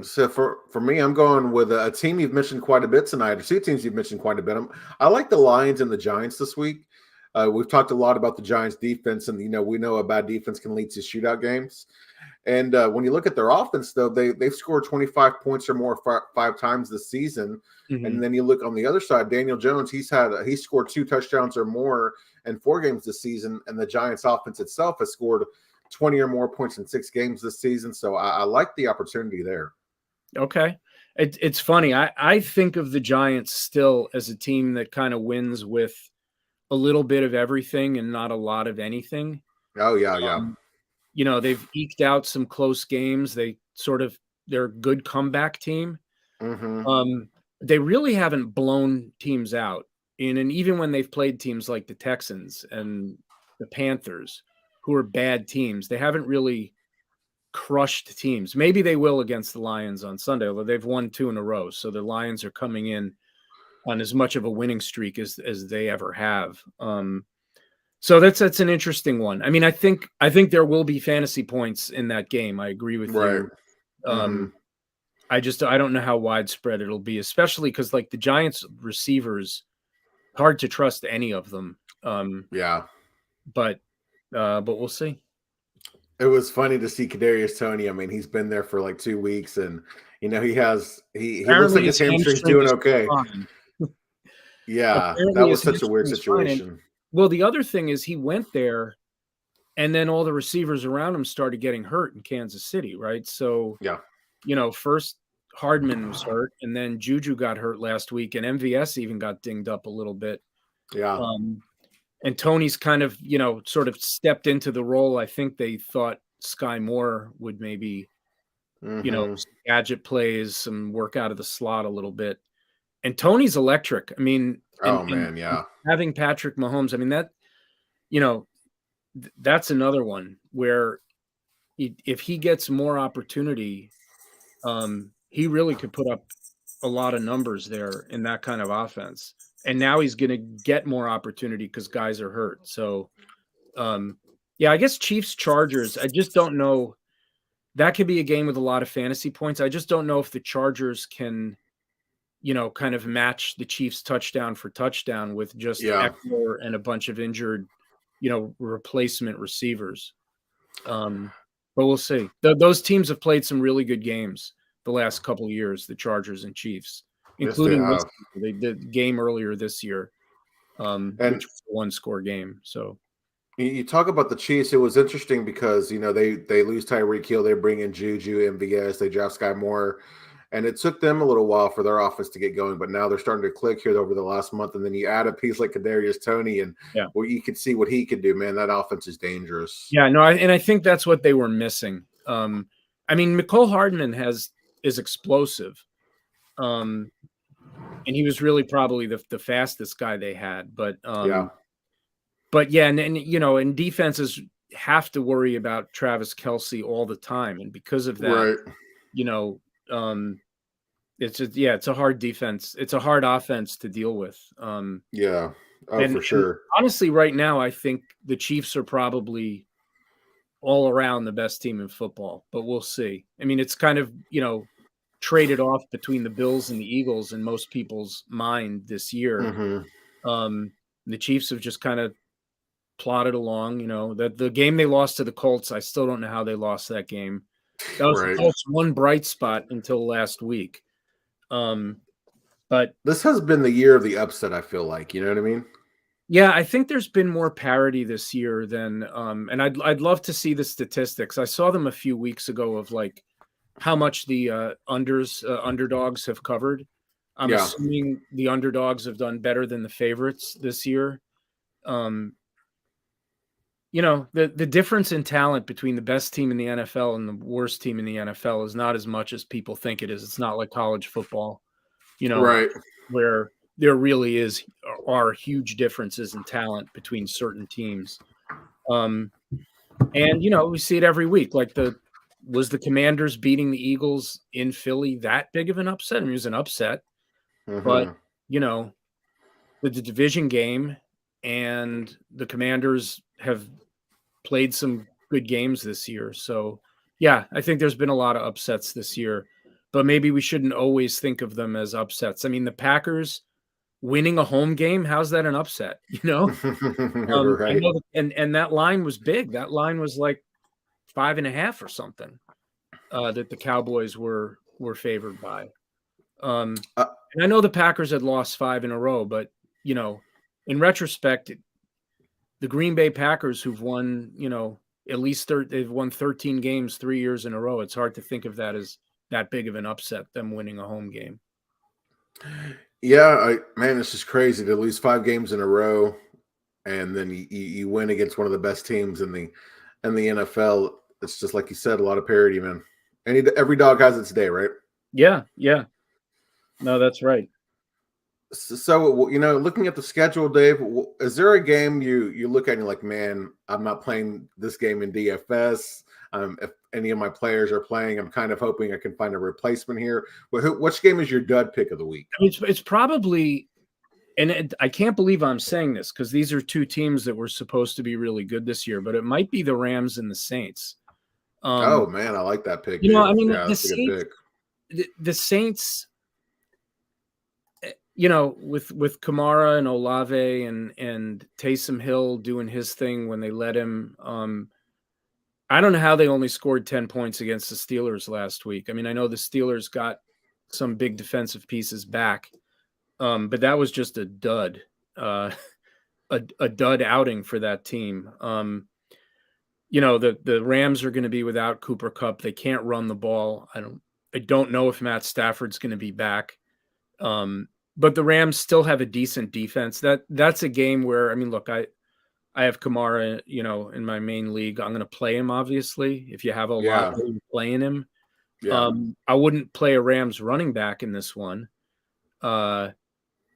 So for me, I'm going with a team you've mentioned quite a bit tonight, or 2 teams you've mentioned quite a bit. I like the Lions and the Giants this week. We've talked a lot about the Giants defense, and we know a bad defense can lead to shootout games. And when you look at their offense, though, they've scored 25 points or more 5 times this season. And then you look on the other side, Daniel Jones, he scored 2 touchdowns or more in 4 games this season, and the Giants offense itself has scored 20 or more points in 6 games this season. So I like the opportunity there. Okay. It's funny. I think of the Giants still as a team that kind of wins with a little bit of everything and not a lot of anything. Oh, yeah. They've eked out some close games. They're a good comeback team. They really haven't blown teams out. And even when they've played teams like the Texans and the Panthers, who are bad teams, they haven't really crushed teams. Maybe they will against the Lions on Sunday, although they've won 2 in a row. So the Lions are coming in on as much of a winning streak as they ever have. So that's an interesting one. I mean, I think there will be fantasy points in that game. I agree with you. I don't know how widespread it'll be, especially because like the Giants receivers, hard to trust any of them. But we'll see. It was funny to see Kadarius Toney. I mean, he's been there for like 2 weeks, and he looks like his hamstring's doing okay. Yeah, that was such a weird situation. Well, the other thing is he went there, and then all the receivers around him started getting hurt in Kansas City, right? So, first Hartman was hurt, and then Juju got hurt last week, and MVS even got dinged up a little bit. Yeah. And Tony's kind of, sort of stepped into the role. I think they thought Sky Moore would maybe, gadget plays, some work out of the slot a little bit. And Tony's electric. I mean, man, yeah. Having Patrick Mahomes, I mean, that, that's another one where if he gets more opportunity, he really could put up a lot of numbers there in that kind of offense. And now he's going to get more opportunity because guys are hurt. So, yeah, I guess Chiefs Chargers. I just don't know. That could be a game with a lot of fantasy points. I just don't know if the Chargers can, kind of match the Chiefs touchdown for touchdown with just Eckler and a bunch of injured, replacement receivers. But we'll see. Those teams have played some really good games the last couple of years, the Chargers and Chiefs, including the game earlier this year, which was a one-score game. So you talk about the Chiefs. It was interesting because they lose Tyreek Hill, they bring in Juju, MVS, they draft Sky Moore, and it took them a little while for their offense to get going. But now they're starting to click here over the last month. And then you add a piece like Kadarius Toney, and where you can see what he can do. Man, that offense is dangerous. Yeah, no, and I think that's what they were missing. Mecole Hardman is explosive. And he was really probably the fastest guy they had, but and defenses have to worry about Travis Kelce all the time, and because of that, it's a hard defense. It's a hard offense to deal with. For sure. And honestly, right now, I think the Chiefs are probably all around the best team in football, but we'll see. I mean, it's kind of traded off between the Bills and the Eagles in most people's mind this year. Mm-hmm. The Chiefs have just kind of plodded along. The game they lost to the Colts, I still don't know how they lost that game. That was the Colts' one bright spot until last week. But this has been the year of the upset, I feel like. You know what I mean? Yeah, I think there's been more parity this year than and I'd love to see the statistics. I saw them a few weeks ago of like how much the underdogs have covered. I'm assuming the underdogs have done better than the favorites this year. The difference in talent between the best team in the NFL and the worst team in the NFL is not as much as people think it is. It's not like college football, where there really are huge differences in talent between certain teams. And we see it every week. Like was the Commanders beating the Eagles in Philly that big of an upset? I mean, it was an upset, but with the division game, and the Commanders have played some good games this year. So yeah, I think there's been a lot of upsets this year, but maybe we shouldn't always think of them as upsets. I mean, the Packers winning a home game, how's that an upset? Right. I know and that line was big. That line was like 5.5 or something that the Cowboys were favored by. And I know the Packers had lost 5 in a row, but in retrospect, the Green Bay Packers, who've won at least they've won 13 games 3 years in a row. It's hard to think of that as that big of an upset, them winning a home game. Yeah, it's just crazy to lose 5 games in a row, and then you win against one of the best teams in the NFL. It's just like you said, a lot of parity, man. And every dog has its day, right? Yeah. No, that's right. So looking at the schedule, Dave, is there a game you look at and you're like, man, I'm not playing this game in DFS? If any of my players are playing, I'm kind of hoping I can find a replacement here. Which game is your dud pick of the week? It's probably, and I can't believe I'm saying this because these are two teams that were supposed to be really good this year, but it might be the Rams and the Saints. Oh man, I like that pick. The Saints, with Kamara and Olave and Taysom Hill doing his thing when they let him. I don't know how they only scored 10 points against the Steelers last week. I mean, I know the Steelers got some big defensive pieces back, but that was just a dud, a dud outing for that team. The Rams are going to be without Cooper Kupp. They can't run the ball. I don't know if Matt Stafford's going to be back. But the Rams still have a decent defense. That's a game where, I mean, look, I have Kamara, in my main league. I'm going to play him, obviously. If you have a lot of playing him, I wouldn't play a Rams running back in this one. And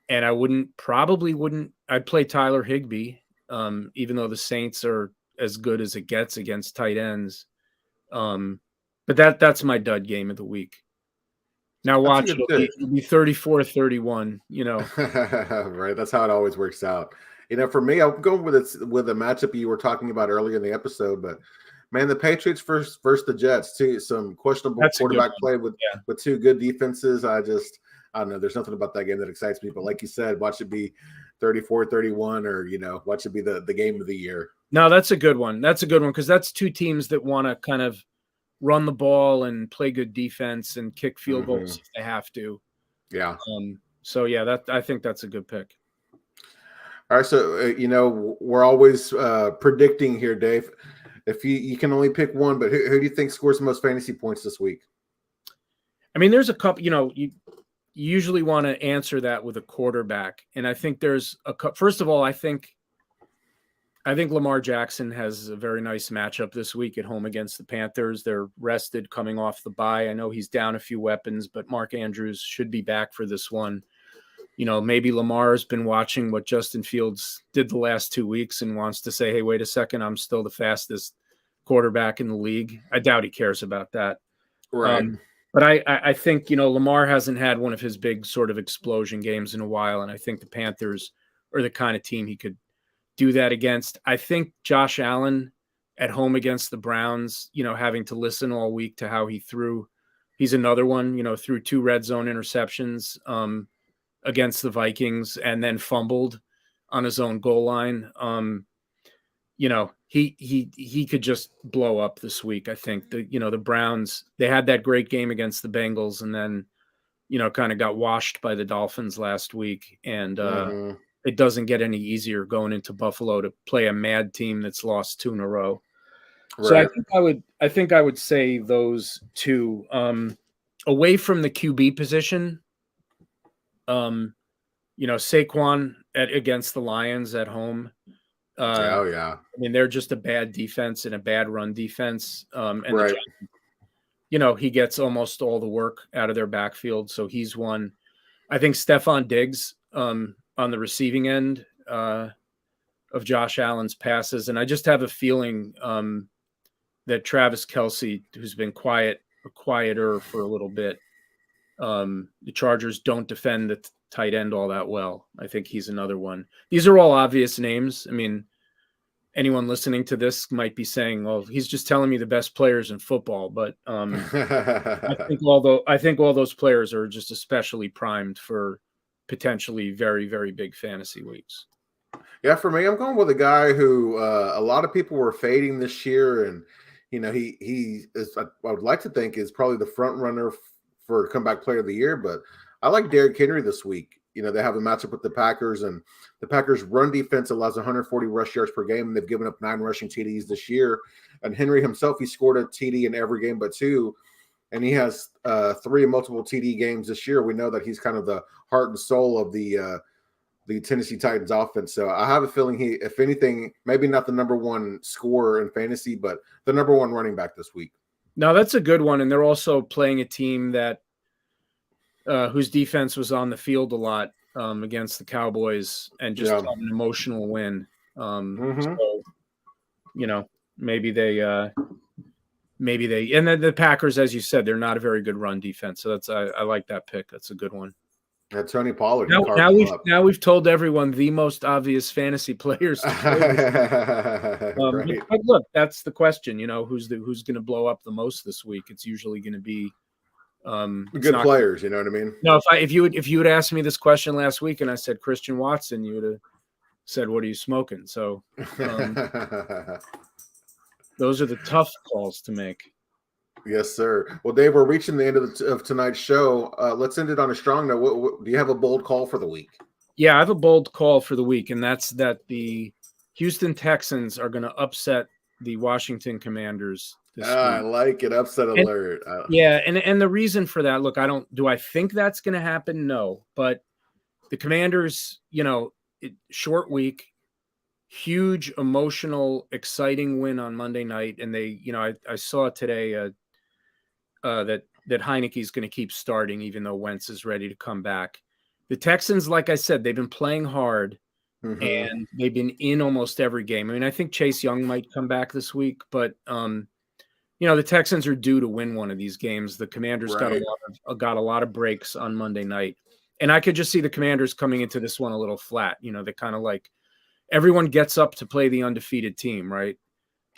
I probably wouldn't. I'd play Tyler Higbee, even though the Saints are as good as it gets against tight ends. But that's my dud game of the week. Now watch, it'll be 34-31, Right. That's how it always works out. For me, I'm going with a matchup you were talking about earlier in the episode, but man, the Patriots versus the Jets, too. Some questionable quarterback play with two good defenses. I don't know. There's nothing about that game that excites me. But like you said, watch it be 34-31 or, watch it be the game of the year. No, that's a good one. That's a good one because that's two teams that want to kind of run the ball and play good defense and kick field goals if they have to. Yeah. So, yeah, I think that's a good pick. All right. So, we're always predicting here, Dave. If you can only pick one, but who do you think scores the most fantasy points this week? I mean, there's a couple, you usually want to answer that with a quarterback. And I think there's first of all, I think Lamar Jackson has a very nice matchup this week at home against the Panthers. They're rested coming off the bye. I know he's down a few weapons, but Mark Andrews should be back for this one. Maybe Lamar's been watching what Justin Fields did the last 2 weeks and wants to say, hey, wait a second, I'm still the fastest quarterback in the league. I doubt he cares about that. Right. But I think, Lamar hasn't had one of his big sort of explosion games in a while, and I think the Panthers are the kind of team he could do that against. I think Josh Allen at home against the Browns, having to listen all week to how he threw. He's another one, threw 2 red zone interceptions against the Vikings and then fumbled on his own goal line. He could just blow up this week. I think the Browns, they had that great game against the Bengals and then, kind of got washed by the Dolphins last week. And it doesn't get any easier going into Buffalo to play a mad team that's lost 2 in a row. Right. So I think I would say those two. Away from the QB position, Saquon against the Lions at home. I mean, they're just a bad defense and a bad run defense. And right. He gets almost all the work out of their backfield. So he's one. I think Stephon Diggs on the receiving end of Josh Allen's passes. And I just have a feeling that Travis Kelce, who's been quieter for a little bit, the Chargers don't defend the tight end all that well. I think he's another one. These are all obvious names. I mean, anyone listening to this might be saying, well, he's just telling me the best players in football. But I think all those players are just especially primed for potentially very, very big fantasy weeks. Yeah, for me, I'm going with a guy who a lot of people were fading this year. And, he is, I would like to think, is probably the front runner for comeback player of the year. But I like Derrick Henry this week. They have a matchup with the Packers, and the Packers' run defense allows 140 rush yards per game, and they've given up 9 rushing TDs this year. And Henry himself, he scored a TD in every game but 2, and he has 3 multiple TD games this year. We know that he's kind of the heart and soul of the Tennessee Titans offense. So I have a feeling he, if anything, maybe not the number 1 scorer in fantasy, but the number 1 running back this week. No, that's a good one, and they're also playing a team that whose defense was on the field a lot against the Cowboys and just an emotional win. So, maybe they, and then the Packers, as you said, they're not a very good run defense. So I like that pick. That's a good one. Yeah, Tony Pollard. Now we've told everyone the most obvious fantasy players to play. Right. But look, that's the question. Who's going to blow up the most this week? It's usually going to be good players. You know what I mean? No, if you had asked me this question last week and I said Christian Watson, you would have said, "What are you smoking?" So those are the tough calls to make. Yes, sir. Well, Dave, we're reaching the end of tonight's show. Let's end it on a strong note. Do you have a bold call for the week? Yeah, I have a bold call for the week, and that's that the Houston Texans are going to upset the Washington Commanders this week. I like it. Upset alert. And the reason for that, look, do I think that's going to happen? No. But the Commanders, short week, huge, emotional, exciting win on Monday night. And they, I saw today that Heineke's going to keep starting, even though Wentz is ready to come back. The Texans, like I said, they've been playing hard. Mm-hmm. and they've been in almost every game. I mean, I think Chase Young might come back this week, but the Texans are due to win one of these games. The Commanders Right. got a lot of breaks on Monday night, and I could just see the Commanders coming into this one a little flat. They kind of like everyone gets up to play the undefeated team, right?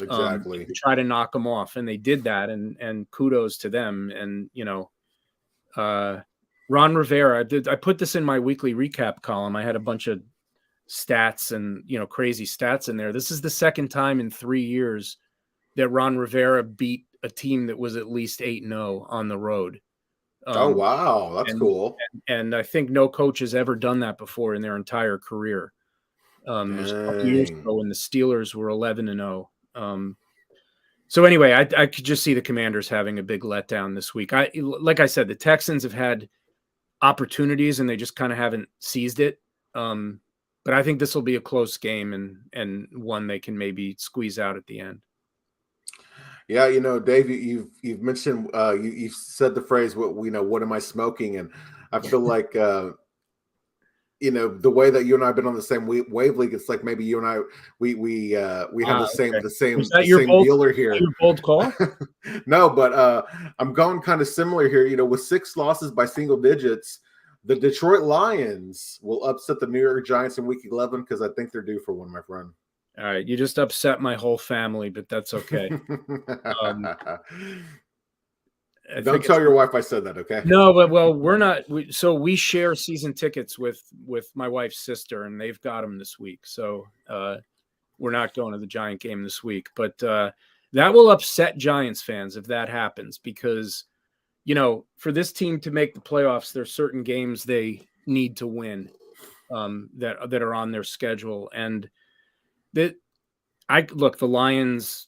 Exactly. Try to knock them off, and they did that, and kudos to them. And Ron Rivera, I put this in my weekly recap column. I had a bunch of stats and crazy stats in there. This is the second time in 3 years that Ron Rivera beat a team that was at least 8-0 on the road. Oh wow, that's cool. And I think no coach has ever done that before in their entire career. It was a couple years ago when the Steelers were 11-0. So anyway, I could just see the Commanders having a big letdown this week. Like I said, the Texans have had opportunities and they just kind of haven't seized it. But I think this will be a close game and one they can maybe squeeze out at the end. Yeah, Dave, you've mentioned you've said the phrase what am I smoking? And I feel like the way that you and I have been on the same wavelength, it's like maybe you and I we have the same dealer here. Your bold call? No, but I'm going kind of similar here. With 6 losses by single digits, the Detroit Lions will upset the New York Giants in Week 11 because I think they're due for one, my friend. All right, you just upset my whole family, but that's okay. Don't tell your wife I said that, okay? No, but we're not. So we share season tickets with my wife's sister, and they've got them this week. So we're not going to the Giant game this week, but that will upset Giants fans if that happens because for this team to make the playoffs, there's certain games they need to win that are on their schedule, and the Lions,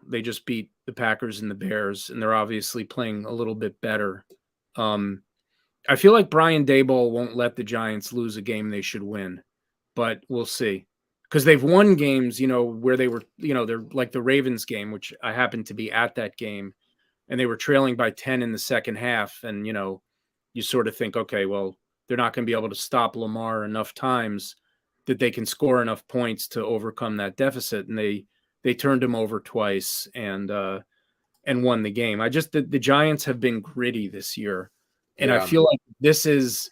they just beat the Packers and the Bears, and they're obviously playing a little bit better. I feel like Brian Daboll won't let the Giants lose a game they should win, but we'll see. Because they've won games, where they were, they're like the Ravens game, which I happened to be at that game, and they were trailing by 10 in the second half. And, you sort of think, okay, well, they're not going to be able to stop Lamar enough times that they can score enough points to overcome that deficit. And they turned him over twice and won the game. The Giants have been gritty this year. And I feel like this is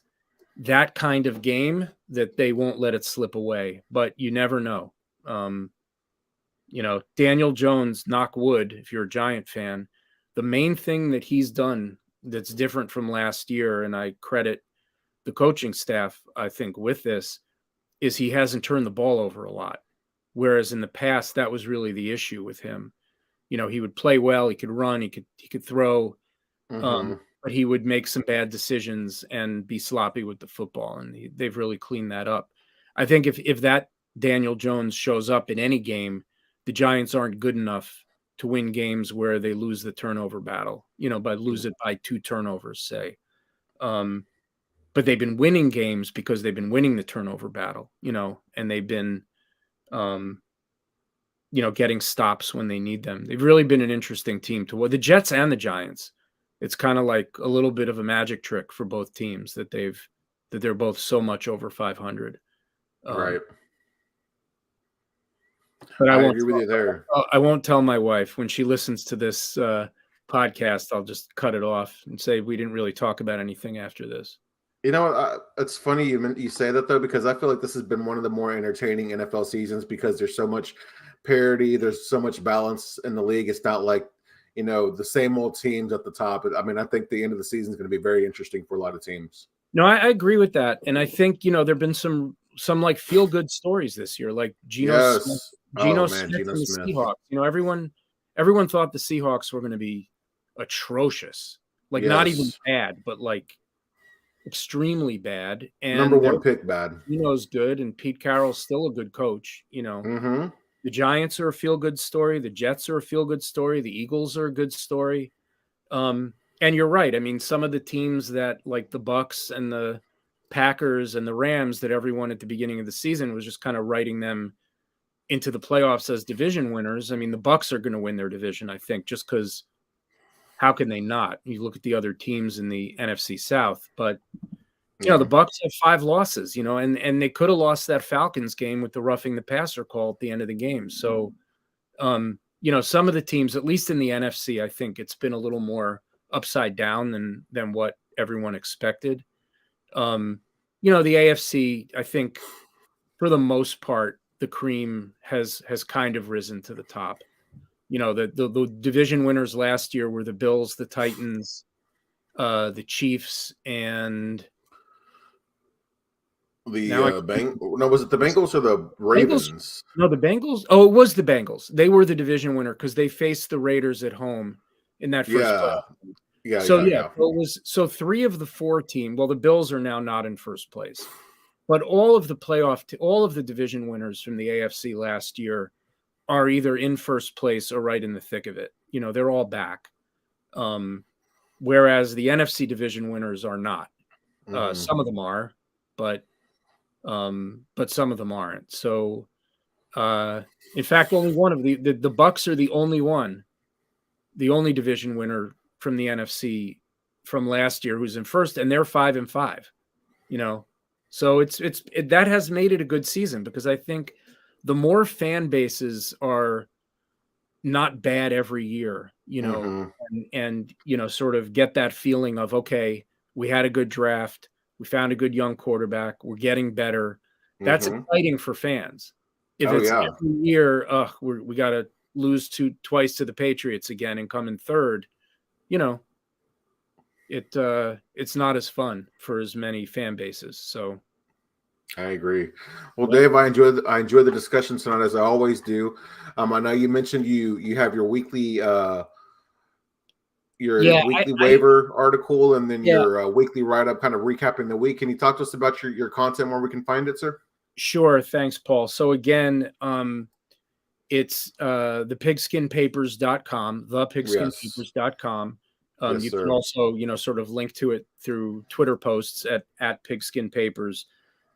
that kind of game that they won't let it slip away, but you never know. Daniel Jones, knock wood, if you're a Giant fan, the main thing that he's done that's different from last year, and I credit the coaching staff, I think, with this, is he hasn't turned the ball over a lot. Whereas in the past, that was really the issue with him. He would play well, he could run, he could throw, but he would make some bad decisions and be sloppy with the football. And they've really cleaned that up. I think if that Daniel Jones shows up in any game, the Giants aren't good enough to win games where they lose the turnover battle, lose it by 2 turnovers, say. But they've been winning games because they've been winning the turnover battle, and they've been, getting stops when they need them. They've really been an interesting team to watch. The Jets and the Giants. It's kind of like a little bit of a magic trick for both teams that they're both so much over 500. Right. But I agree with you there. I won't tell my wife when she listens to this podcast. I'll just cut it off and say we didn't really talk about anything after this. It's funny you say that though, because I feel like this has been one of the more entertaining NFL seasons because there's so much parity, there's so much balance in the league. It's not like the same old teams at the top. I mean, I think the end of the season is going to be very interesting for a lot of teams. No, I agree with that, and I think there've been some like feel good stories this year, like Geno Smith and the Seahawks. Everyone thought the Seahawks were going to be atrocious, like not even bad, but like extremely bad. And number 1 pick bad. Geno's good, and Pete Carroll's still a good coach. The Giants are a feel good story. The Jets are a feel good story. The Eagles are a good story. And you're right. I mean, some of the teams that like the Bucks and the Packers and the Rams that everyone at the beginning of the season was just kind of writing them into the playoffs as division winners. I mean, the Bucks are going to win their division, I think, just because how can they not? You look at the other teams in the NFC South, but The Bucs have 5 losses, and they could have lost that Falcons game with the roughing the passer call at the end of the game. So, some of the teams, at least in the NFC, I think it's been a little more upside down than what everyone expected. The AFC, I think, for the most part, the cream has kind of risen to the top. The division winners last year were the Bills, the Titans, the Chiefs, and was it the Bengals or the Ravens? No, the Bengals. Oh, it was the Bengals. They were the division winner because they faced the Raiders at home in that first playoff. So 3 of the 4 teams. Well, the Bills are now not in first place, but all of the division winners from the AFC last year are either in first place or right in the thick of it. They're all back. Whereas the NFC division winners are not. Some of them are, but some of them aren't. So, in fact, only one of the Bucs are the only division winner from the NFC from last year who's in first, and they're 5-5. So that has made it a good season because I think the more fan bases are not bad every year, and sort of get that feeling of, okay, we had a good draft. We found a good young quarterback. We're getting better. That's exciting for fans. If every year, we got to lose twice to the Patriots again and come in third, it's not as fun for as many fan bases. So I agree. Well, Dave, I enjoy the discussion tonight as I always do. I know you mentioned you have your weekly waiver article and then your weekly write-up kind of recapping the week. Can you talk to us about your content, where we can find it, sir? Sure. Thanks, Paul. So again, it's thepigskinpapers.com, thepigskinpapers.com. You can also, sort of link to it through Twitter posts at Pigskin Papers.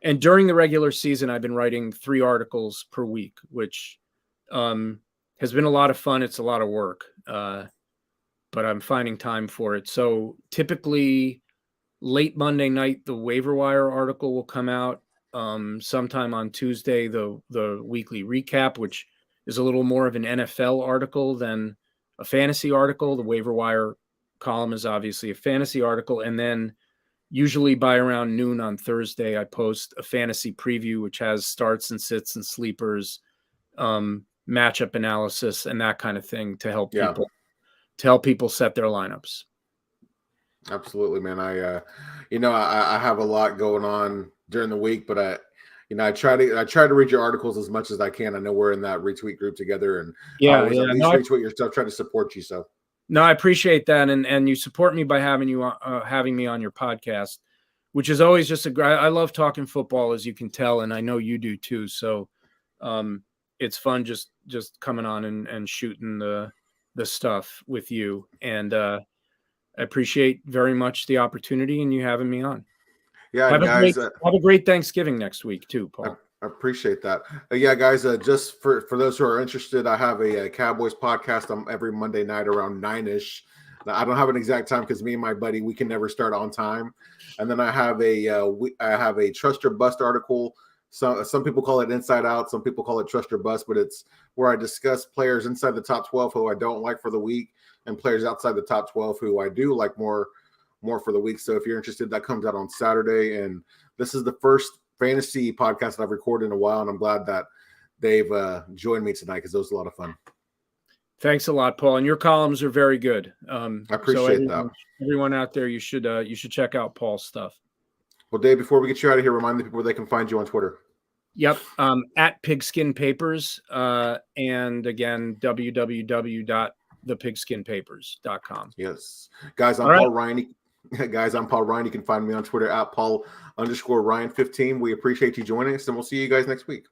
And during the regular season, I've been writing 3 articles per week, which has been a lot of fun. It's a lot of work. But I'm finding time for it. So typically late Monday night, the Waiver Wire article will come out. Sometime on Tuesday, the weekly recap, which is a little more of an NFL article than a fantasy article. The Waiver Wire column is obviously a fantasy article. And then usually by around noon on Thursday, I post a fantasy preview, which has starts and sits and sleepers, matchup analysis, and that kind of thing to help people set their lineups. Absolutely, man. I have a lot going on during the week, but I try to read your articles as much as I can. I know we're in that retweet group together, and at least retweet your stuff, try to support you. So no, I appreciate that, and you support me by having me on your podcast, which is always just I love talking football, as you can tell, and I know you do too. So it's fun just coming on and shooting the stuff with you, and I appreciate very much the opportunity and you having me on. Yeah, have guys, have a great Thanksgiving next week too, Paul. I appreciate that. Yeah, guys, just for those who are interested, I have a Cowboys podcast every Monday night around 9-ish. Now, I don't have an exact time because me and my buddy, we can never start on time. And then I have a Trust or Bust article. Some people call it Inside Out. Some people call it Trust or Bust, but it's where I discuss players inside the top 12 who I don't like for the week and players outside the top 12 who I do like more for the week. So if you're interested, that comes out on Saturday. And this is the first fantasy podcast that I've recorded in a while, and I'm glad that Dave joined me tonight because it was a lot of fun. Thanks a lot, Paul. And your columns are very good. I appreciate that. Everyone out there, you should check out Paul's stuff. Well, Dave, before we get you out of here, remind the people where they can find you on Twitter. Yep. At Pigskin Papers. And again, www.thepigskinpapers.com. Yes. Guys, I'm Paul Ryan. Guys, I'm Paul Ryan. You can find me on Twitter at Paul_Ryan15. We appreciate you joining us, and we'll see you guys next week.